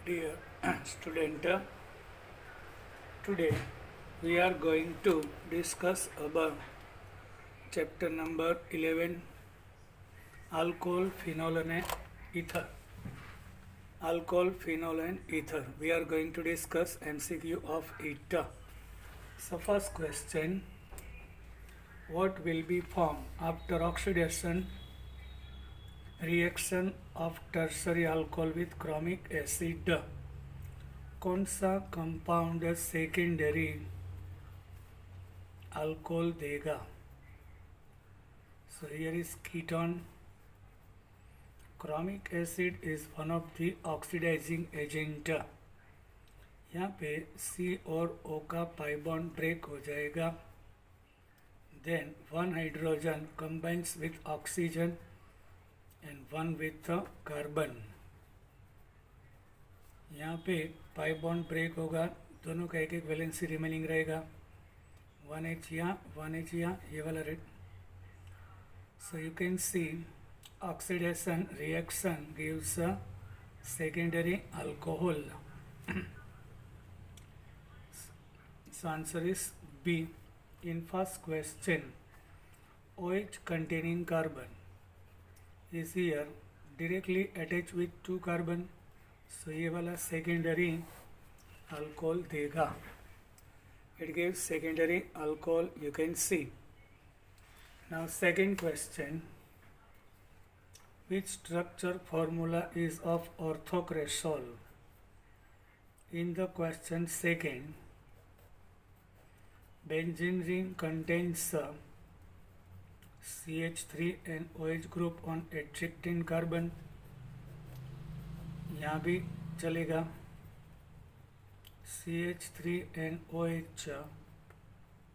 Dear student, today we are going to discuss about chapter number 11, alcohol, phenol and ether. Alcohol, phenol and ether. We are going to discuss MCQ of it. So first question, what will be formed after oxidation reaction of tertiary alcohol with chromic acid? कौन सा compound secondary alcohol देगा? So here is ketone. Chromic acid is one of the oxidizing agent. यहाँ पे C और O का pi bond break हो जाएगा. Then one hydrogen combines with oxygen and one with carbon. यहाँ पे पाई बॉन्ड ब्रेक होगा, दोनों का एक एक वैलेंसी रिमेनिंग रहेगा. 1H यहाँ 1H यहाँ, ये वाला red. So you can see oxidation reaction gives a secondary alcohol. So answer is B. In first question, OH containing carbon is here directly attached with two carbon. So ये वाला secondary alcohol देगा. It gives secondary alcohol, you can see. Now second question, which structure formula is of orthocresol? In the question second, benzene ring contains CH3 and OH group on attracting carbon. यहाँ भी चलेगा. CH3 and OH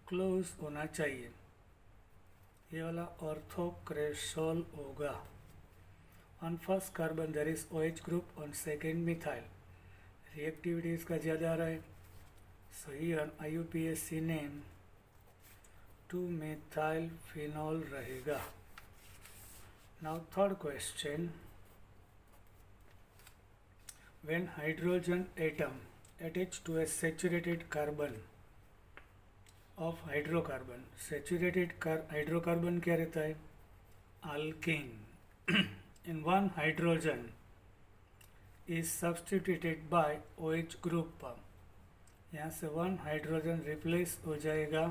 close होना चाहिए. ये वाला orthocresol होगा. On first carbon there is OH group, on second methyl. Reactivity इसका ज़्यादा आ रहा है. So here IUPAC name 2-methyl phenol रहेगा. Now third question, when hydrogen atom attached to a saturated carbon of hydrocarbon, saturated hydrocarbon क्या रहता है? Alkene. And one hydrogen is substituted by OH group. यहाँ से one hydrogen replace हो जाएगा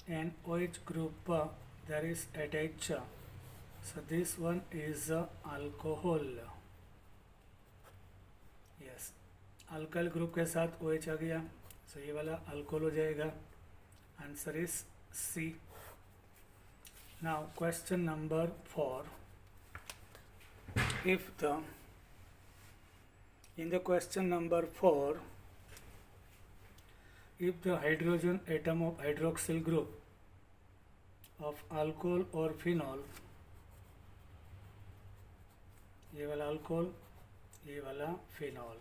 and OH group there is attached. So this one is alcohol. Yes, alkyl group के साथ OH आ गया. सो ये वाला अल्कोहल हो जाएगा. Answer is C. Now question number 4. If the in the question number 4, if the hydrogen atom of hydroxyl group of alcohol or phenol, ये वाला alcohol, ये वाला phenol,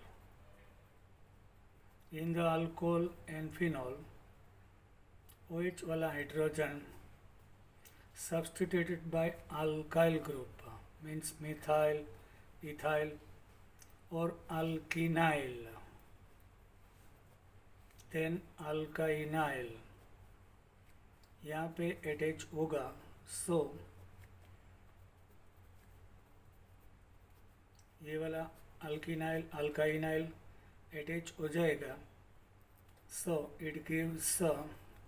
in the alcohol and phenol OH वाला hydrogen substituted by alkyl group means methyl, ethyl or alkenyl, then alkynyl यहाँ पे attach होगा. सो ये वाला अल्किनाइल अल्काइनाइल अटैच हो जाएगा. So it gives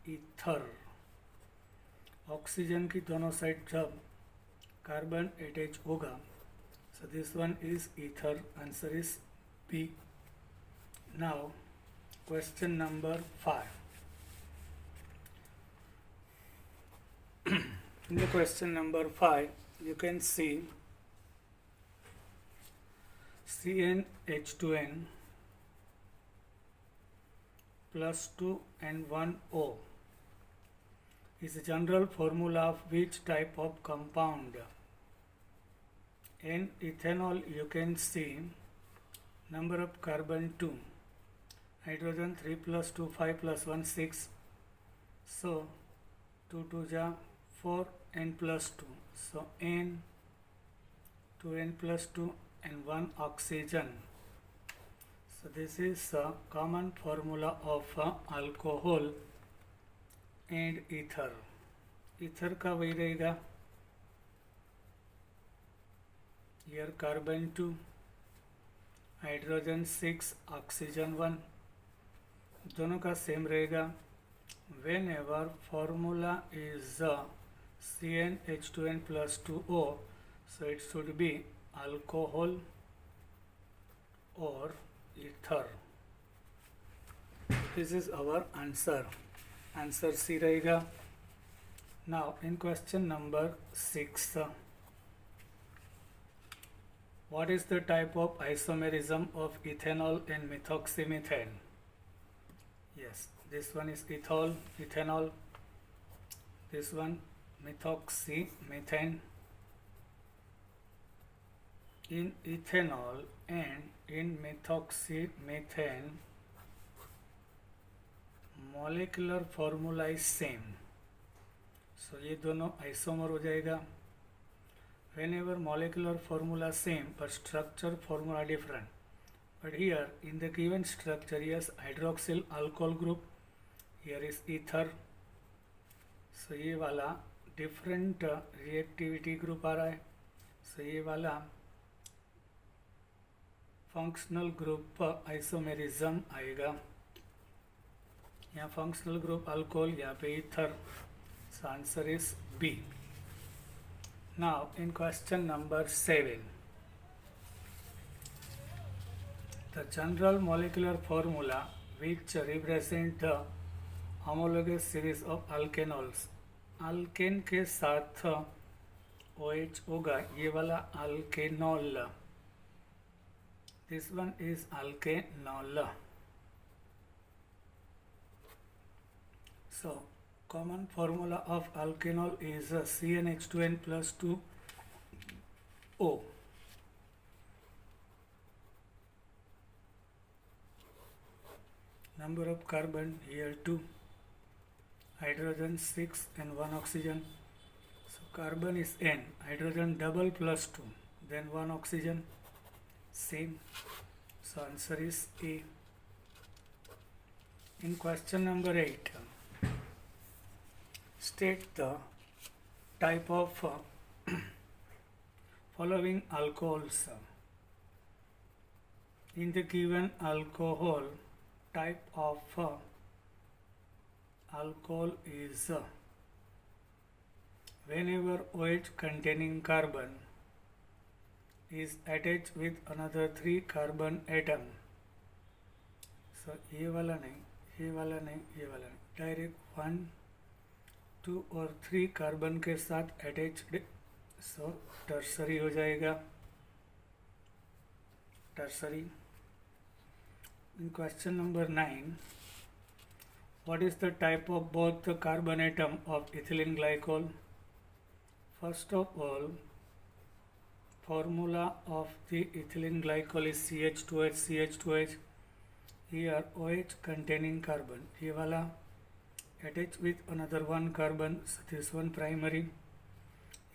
ether. Oxygen की दोनों साइड जब कार्बन अटैच होगा, so this one is ether. Answer is B. Now question number 5. In the question number 5, you can see CnH2n plus 2 and 1 O is a general formula of which type of compound? In ethanol you can see number of carbon 2, hydrogen 3 plus 2 5 plus 1 6. So 2 2 ja 4 n plus 2. So n 2n plus 2 and 1 oxygen. So this is a common formula of alcohol and ether. Ether का वही रहेगा, here carbon 2, hydrogen 6, oxygen 1, दोनों का same रहेगा. Whenever formula is CnH2n plus 2O, so it should be alcohol or ether. This is our answer. Answer C रहेगा. Now in question number 6, what is the type of isomerism of ethanol and methoxymethane? Yes, this one is ethanol. This one methoxymethane. In ethanol and in methoxymethane, molecular formula is same. So ये दोनों isomer हो जाएगा. Whenever molecular formula same but structure formula different. But here in the given structure, yes, hydroxyl alcohol group, here is ether. So ये वाला different reactivity group आ रहा है. So ये वाला functional group isomerism आएगा. यहाँ functional group alcohol, यहाँ पे ether. So answer is B. Now in question number 7, the general molecular formula which represent the homologous series of alkanols. Alkane के साथ OH होगा, ये वाला alkanol. This one is alkanol. So common formula of alkanol is CnH2n plus 2O. Number of carbon here 2, hydrogen 6 and 1 oxygen. So carbon is N, hydrogen double plus 2, then 1 oxygen, same. So answer is A. In question number 8, state the type of following alcohols. In the given alcohol, type of alcohol is whenever OH containing carbon is attached with another 3 carbon atom. So ये वाला नहीं, ये वाला नहीं, ये वाला नहीं, direct 1, 2 और 3 कार्बन के साथ अटैच्ड. सो टर्सरी हो जाएगा, tertiary. In question number 9, what is the type of both the carbon atom of ethylene glycol? First of all, formula of the ethylene glycol is CH2H, CH2H. Here OH containing carbon, ये वाला attached with another 1 carbon, so this one primary.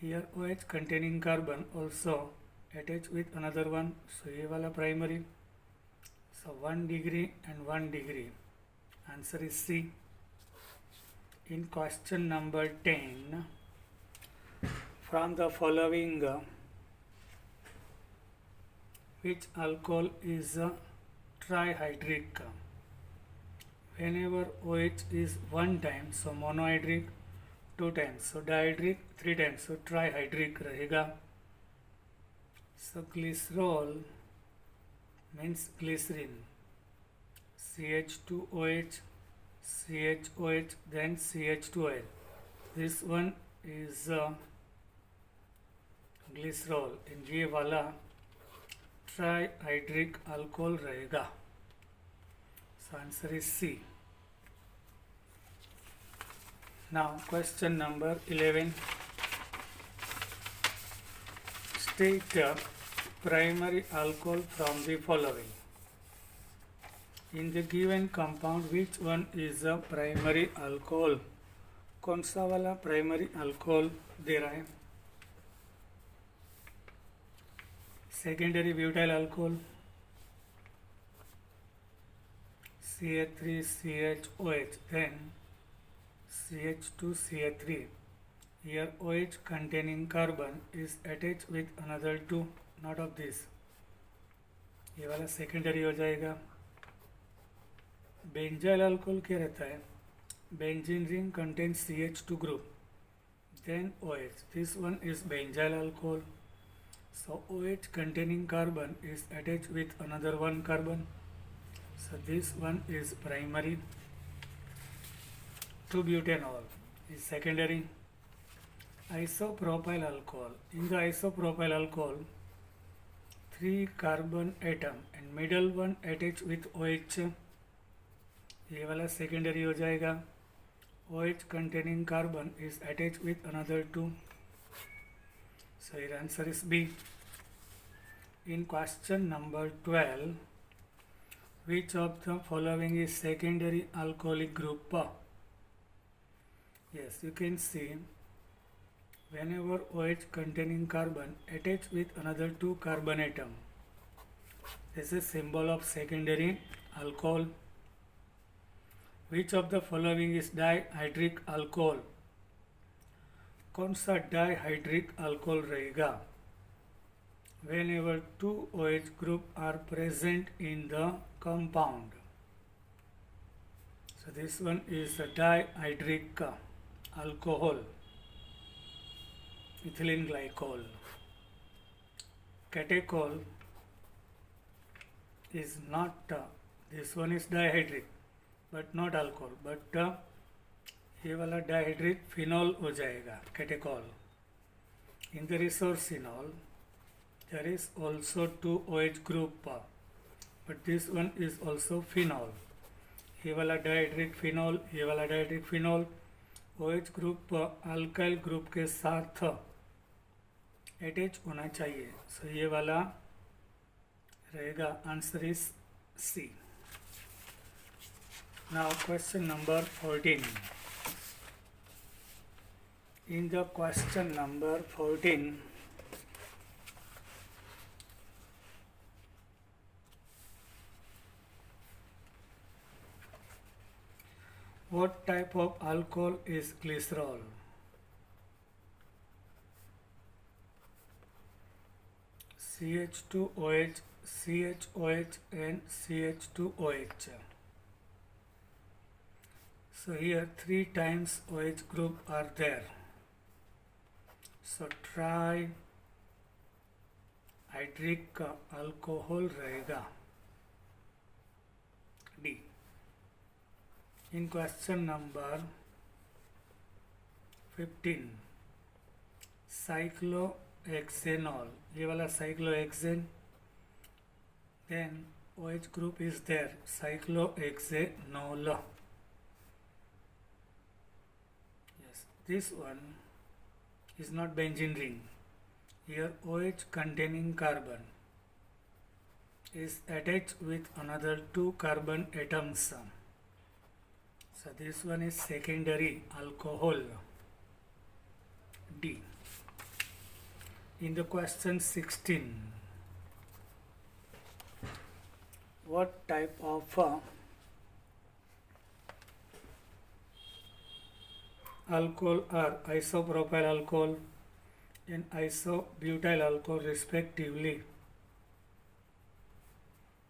Here OH containing carbon also attached with another one, so ये वाला primary. So 1 degree and 1 degree. Answer is C. In question number 10, from the following, which alcohol is trihydric? Whenever OH is 1 time, so monohydric, 2 times, so dihydric, 3 times, so trihydric रहेगा. So glycerol means glycerin, CH2OH, CHOH, then CH2L. This one is glycerol. In ये वाला trihydric alcohol रहेगा. So answer is C. Now question number 11. State primary alcohol from the following. In the given compound, which one is a primary alcohol? कौन सा वाला primary alcohol दे रहा है? Secondary butyl alcohol, CH3CHOH, then CH2CH3. Here OH containing carbon is attached with another two, not of this. ये वाला secondary हो जाएगा. Benzyl alcohol क्या रहता है? Benzene ring contains CH2 group, then OH. This one is benzyl alcohol. So OH containing carbon is attached with another one carbon. So this one is primary. 2-butanol is secondary. Isopropyl alcohol. In the isopropyl alcohol, 3 carbon atom and middle one attached with OH. ये वाला secondary हो जाएगा. OH containing carbon is attached with another 2. So your answer is B. In question number 12, which of the following is secondary alcoholic group? Yes, you can see whenever OH containing carbon attached with another 2 carbon atom, this is symbol of secondary alcohol. Which of the following is dihydric alcohol? कौन सा dihydric alcohol रहेगा? Whenever 2 OH group are present in the compound. So this one is a dihydric alcohol, ethylene glycol. Catechol is not, this one is dihydric but not alcohol, but ये वाला dihydric phenol हो जाएगा, catechol. In the resorcinol there is also 2 OH group, but this one is also phenol. ये वाला dihydric phenol, ये वाला dihydric phenol OH group alkyl group के साथ अटैच होना चाहिए. सो ये वाला रहेगा. Answer is C. Now question number 14. In the question number 14, what type of alcohol is glycerol? CH2OH, CHOH and CH2OH. So here 3 times OH group are there. So trihydric alcohol रहेगा. D. In question number 15, cyclohexanol, ये वाला cyclohexane, then OH group is there, cyclohexanol. Yes, this one is not benzene ring. Here OH containing carbon is attached with another 2 carbon atoms. So this one is secondary alcohol. D. In the question 16, what type of alcohol are isopropyl alcohol and isobutyl alcohol respectively?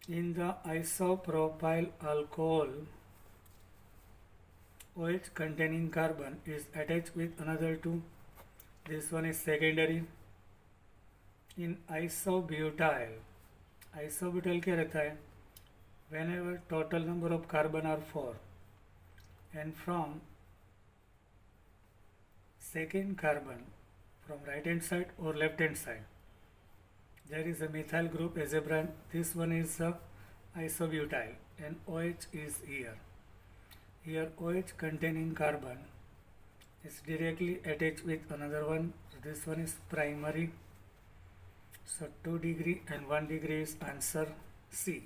In the isopropyl alcohol, OH containing carbon is attached with another 2. This one is secondary. In isobutyl, isobutyl क्या रहता है? Whenever total number of carbon are 4 and from second carbon from right hand side or left hand side there is a methyl group as a brand. This one is isobutyl and OH is here. Here OH containing carbon is directly attached with another one. So this one is primary. So 2 degree and 1 degree is answer C.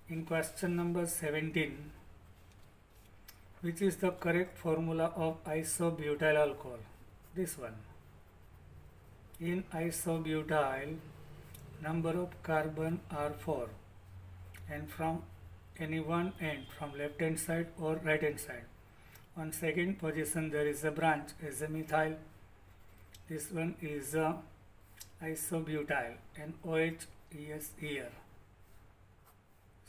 In question number 17, which is the correct formula of isobutyl alcohol? This one. In isobutyl, number of carbon are 4 and from any one end from left hand side or right hand side. On second position there is a branch as a methyl. This one is a isobutyl and OH is here.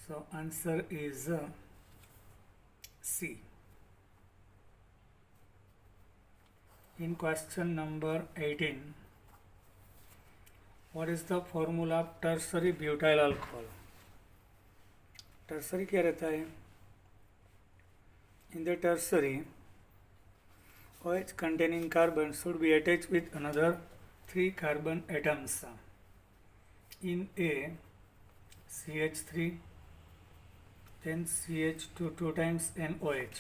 So answer is C. In question number 18, what is the formula of tertiary butyl alcohol? Tertiary क्या रहता है? In the tertiary, OH containing carbon should be attached with another 3 carbon atoms. In A, CH3, then CH2 2 times NOH.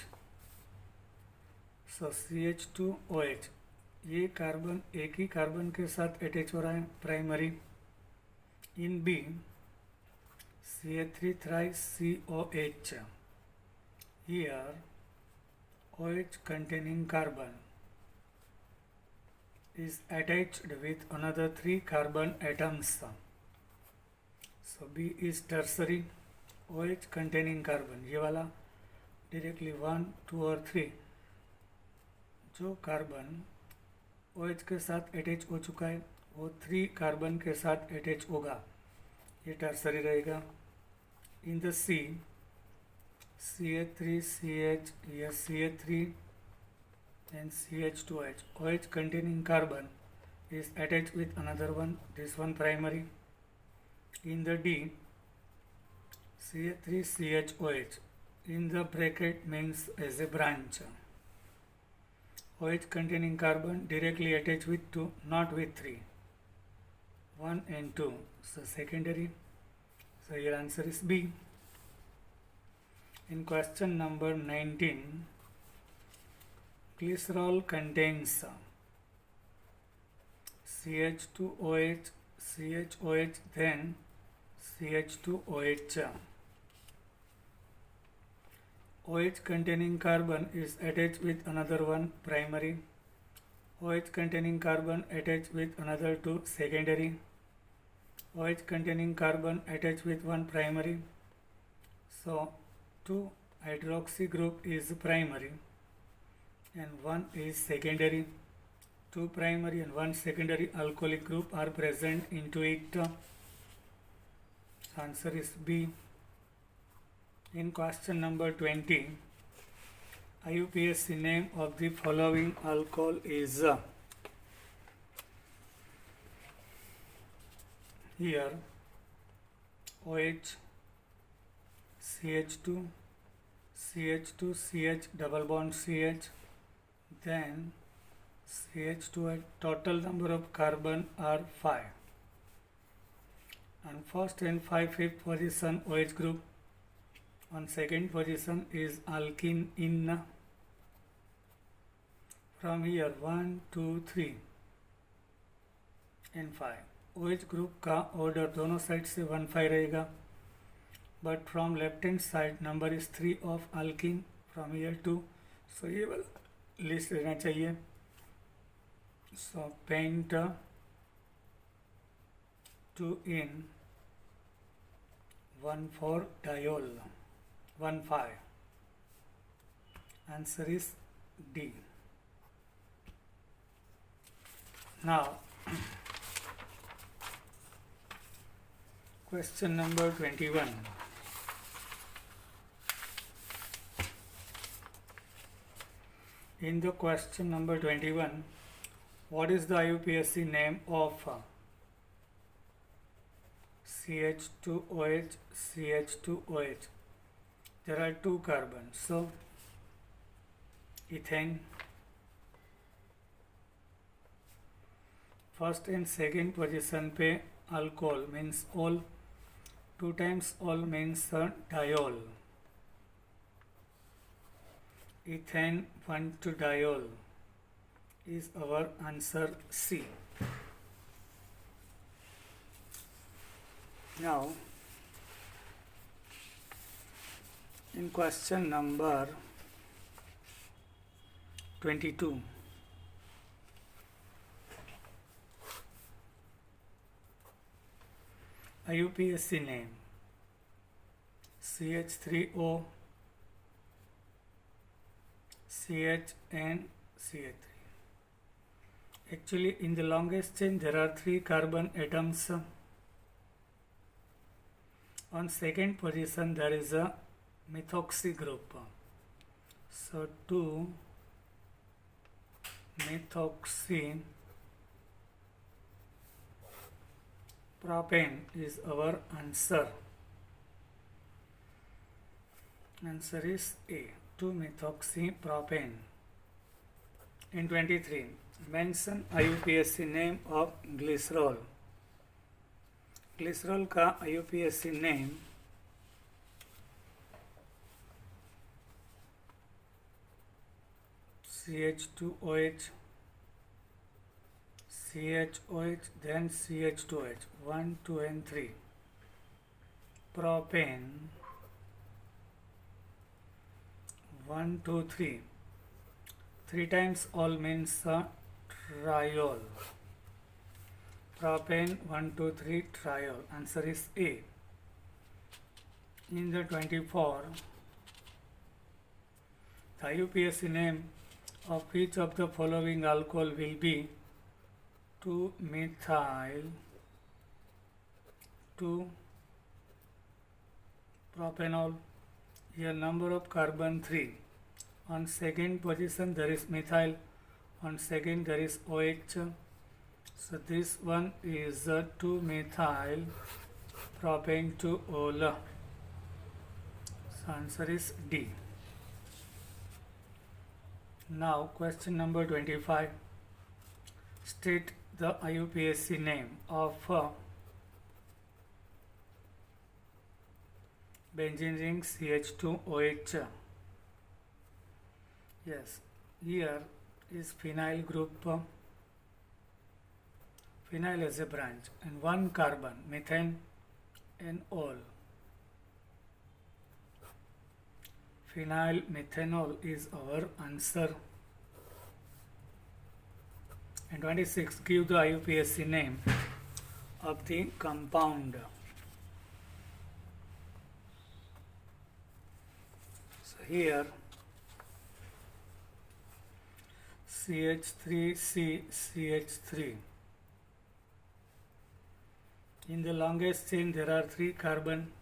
So CH2OH, ये carbon एक ही carbon के साथ attach हो रहा है primary. In B CH3 thrice COH. Here OH containing carbon is attached with another 3 carbon atoms. So B is tertiary. OH containing carbon, ये वाला directly 1, 2 और 3 जो कार्बन OH के साथ अटैच हो चुका है वो 3 कार्बन के साथ अटैच होगा, ये टर्सरी रहेगा. In the C CH3CH, yes CH3 and CH2OH. OH containing carbon is attached with another one, this one primary. In the D, CH3CHOH, in the bracket means as a branch. OH containing carbon directly attached with 2, not with 3. 1 and 2. So secondary. So your answer is B. In question number 19, glycerol contains CH2OH, CHOH, then CH2OH. OH containing carbon is attached with another one primary. OH containing carbon attached with another 2 secondary. OH containing carbon attached with 1 primary. So 2 hydroxy group is primary and 1 is secondary. 2 primary and 1 secondary alcoholic group are present into it. Answer is B. In question number 20, IUPAC name of the following alcohol is here OH, CH2, CH2, CH double bond CH, then CH2. Total number of carbon are 5. On first and 5th position OH group. On second position is alkene in. From here 1, 2, 3 and 5. OH group का order दोनों side से 1, 5 रहेगा. But from left hand side number is 3 of alkene. From here 2. So ये वाला list रहना चाहिए. So pent 2 in 1 for diol 1, 5. Answer is D. Now question number 21. In the question number 21, what is the IUPAC name of CH2OH, CH2OH? There are 2 carbons, so ethane. First and second position पे alcohol means all. 2 times all means diol. Ethane 1,2-diol is our answer C. Now in question number 22, IUPAC name. CH3O, CH and CH3. Actually, in the longest chain there are 3 carbon atoms. On second position there is a methoxy group. So 2 methoxy propane is our answer. Answer is A, 2 methoxy propane. In 23, mention IUPAC name of glycerol. Glycerol का IUPAC name CH2OH, CHOH, then CH2OH, 1, 2 and 3. Propane, 1, 2, 3. 3 times all means triol. Propane 1, 2, 3 triol. Answer is A. In the 24, the IUPAC name of each of the following alcohol will be 2-methyl 2-propanol. Here number of carbon 3. On second position there is methyl. On second there is OH. So this one is 2-methyl propane 2-ol. So answer is D. Now question number 25. State the IUPAC name of benzene ring CH2OH. Yes, here is phenyl group. Phenyl as a branch and 1 carbon, methane and ol. Phenyl methanol is our answer. And 26, give the IUPAC name of the compound. So here CH3C CH3. In the longest chain there are 3 carbon.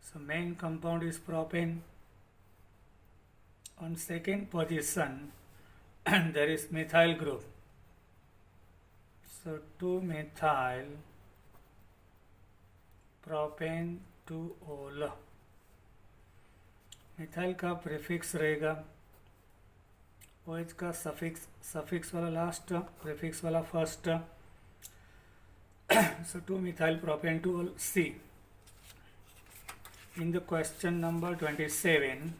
So main compound is propane. On second position there is methyl group. So 2-methyl propane 2-ol. Methyl का prefix रहेगा, OH का suffix वाला last, prefix वाला first. So 2-methyl propane 2-ol C. In the question number 27,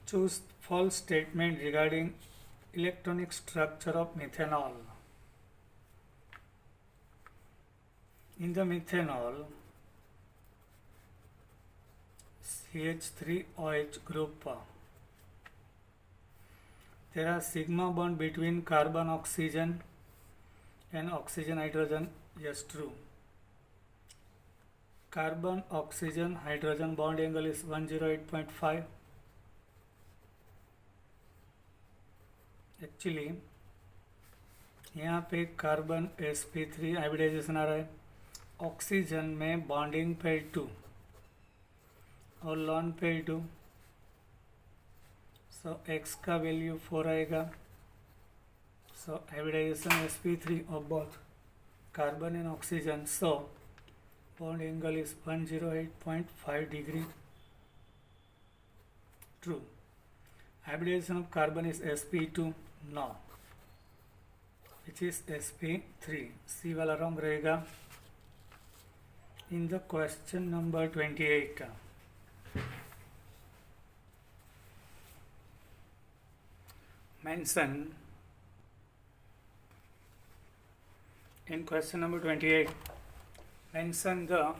choose false statement regarding electronic structure of methanol. In the methanol, CH3OH group, there are sigma bond between carbon oxygen and oxygen hydrogen. Yes, true. Carbon oxygen hydrogen bond angle is 108.5. Actually यहाँ पे carbon sp3 hybridisation आ रहा है, oxygen में bonding pair 2 और lone pair 2. So x का value 4 आएगा. So hybridization sp3 of both carbon and oxygen. So bond angle is 108.5 degree. True. Hybridization of carbon is sp2. No, which is sp3. C वाला wrong रहेगा. In the question number 28, mention, in question number 28, mention the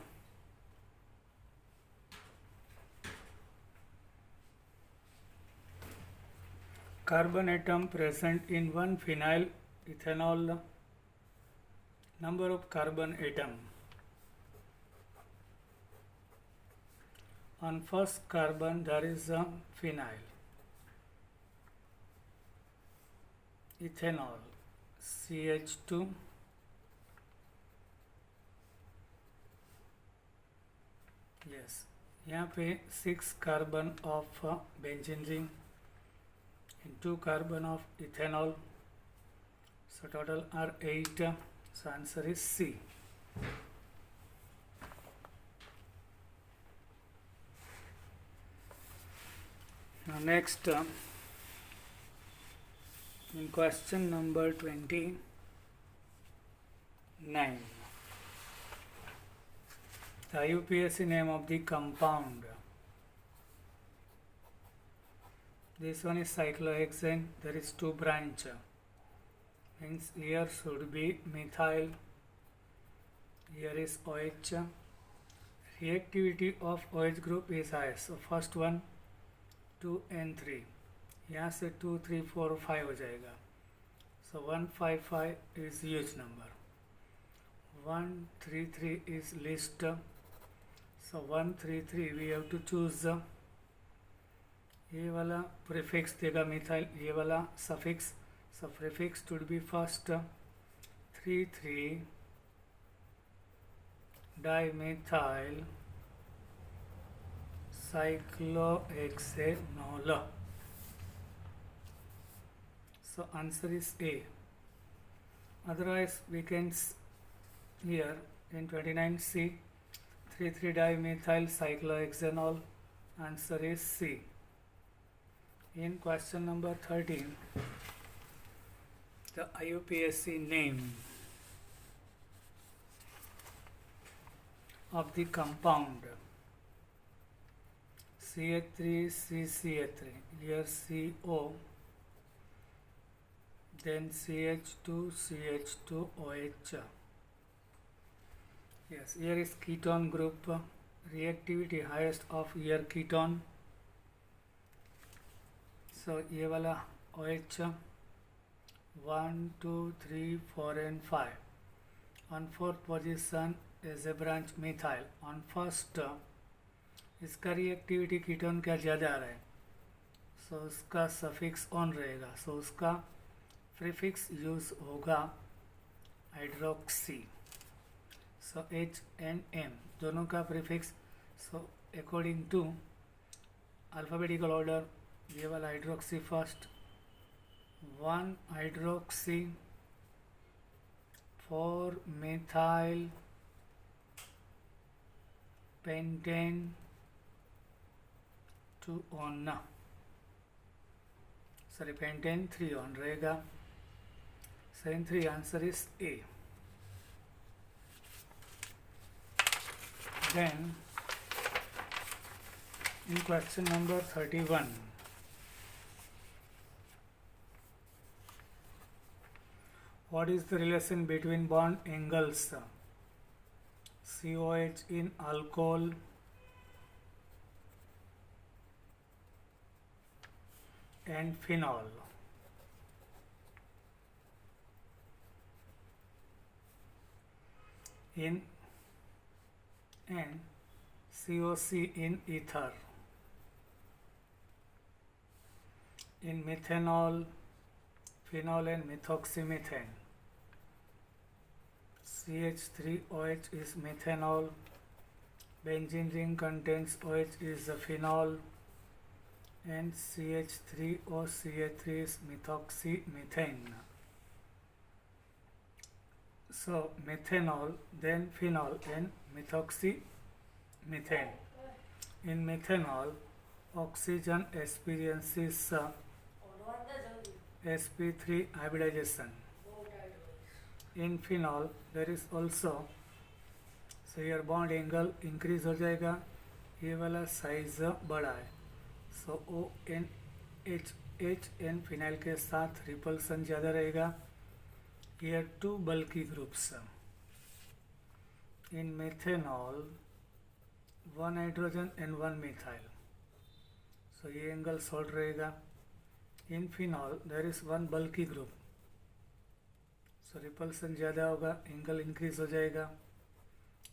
carbon atom present in one phenyl ethanol Number of carbon atom. On first carbon there is a phenyl, ethanol, CH2, yes, यहाँ पे 6 carbon of benzene ring and 2 carbon of ethanol, so total are 8, so answer is C. Now next, in question number 29, the IUPAC name of the compound. This one is cyclohexane. There is 2 branch. Means here should be methyl. Here is OH. Reactivity of OH group is highest. So first one 2 and 3. यहाँ से 2, 3, 4, 5 हो जाएगा. So 155 is huge number. 133 is least. So 133 we have to choose. ये वाला prefix देगा methyl, ये वाला suffix. So prefix should be first. 3,3 dimethyl cyclohexanol. So answer is A. Otherwise we can here in 29C 3,3 dimethyl cyclohexanol. Answer is C. In question number 13, the IUPAC name of the compound CH3CCH3, here CO, then CH2CH2OH. Yes, here is ketone group, reactivity highest of here ketone. So ये वाला OH 1, 2, 3, 4 and 5. On 4th position is a branch methyl. On first इसका reactivity ketone का ज़्यादा आ रहा है, सो उसका suffix on रहेगा, सो उसका प्रीफिक्स यूज़ होगा hydroxy. So H and M दोनों का prefix. So according to alphabetical order ये वाला hydroxy first, 1 hydroxy, 4 methyl pentane, 2 on, sorry pentane 3 on रहेगा. So in 3 answer is A. Then in question number 31, what is the relation between bond angles COH in alcohol and phenol? In and COC in ether, in methanol, phenol and methoxymethane. CH3OH is methanol, benzene ring contains OH is a phenol, and CH3OCH3 is methoxymethane. So methanol, then phenol and methoxymethane. In methanol, oxygen experiences sp3 hybridization. In phenol there is also, so here bond angle increase हो जाएगा, ये वाला size बड़ा है, सो ONH N phenyl के साथ repulsion ज़्यादा रहेगा. Here 2 bulky groups. In methanol 1 hydrogen and 1 methyl, so ये एंगल शॉर्ट रहेगा. In phenol there is 1 bulky group, so repulsion ज़्यादा होगा, एंगल इंक्रीज हो जाएगा।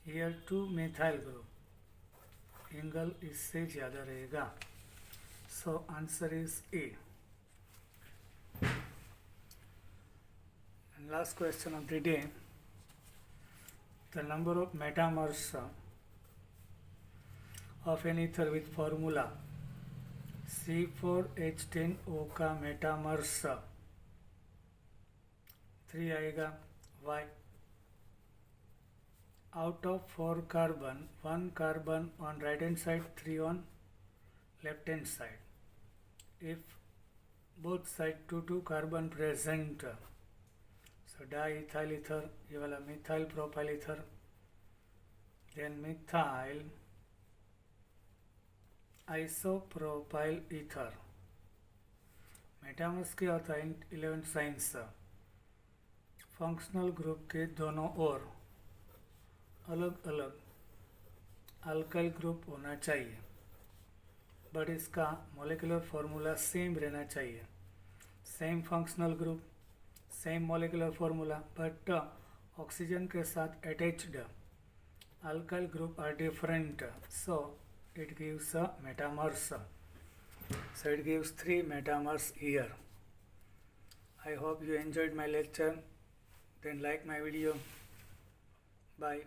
हियर 2 methyl ग्रुप, एंगल इससे ज़्यादा रहेगा। So answer is a. And last question of the day, the number of metamers of an ether with formula C4H10O का metamers 3 आएगा। Why? Out of 4 carbon 1 carbon on right hand side, 3 on left hand side. If both side 2 carbon present, so diethyl ether, ये वाला methyl propyl ether, then methyl isopropyl ether. Metamers क्या होता है? 11th science, functional group के दोनों ओर अलग अलग alkyl group होना चाहिए, बट इसका मॉलिक्यूलर फार्मूला सेम रहना चाहिए। Same functional group, same molecular formula, but oxygen के साथ attached alkyl group are different, so it gives a metamers. So it gives 3 metamers here. I hope you enjoyed my lecture. Then like my video. Bye.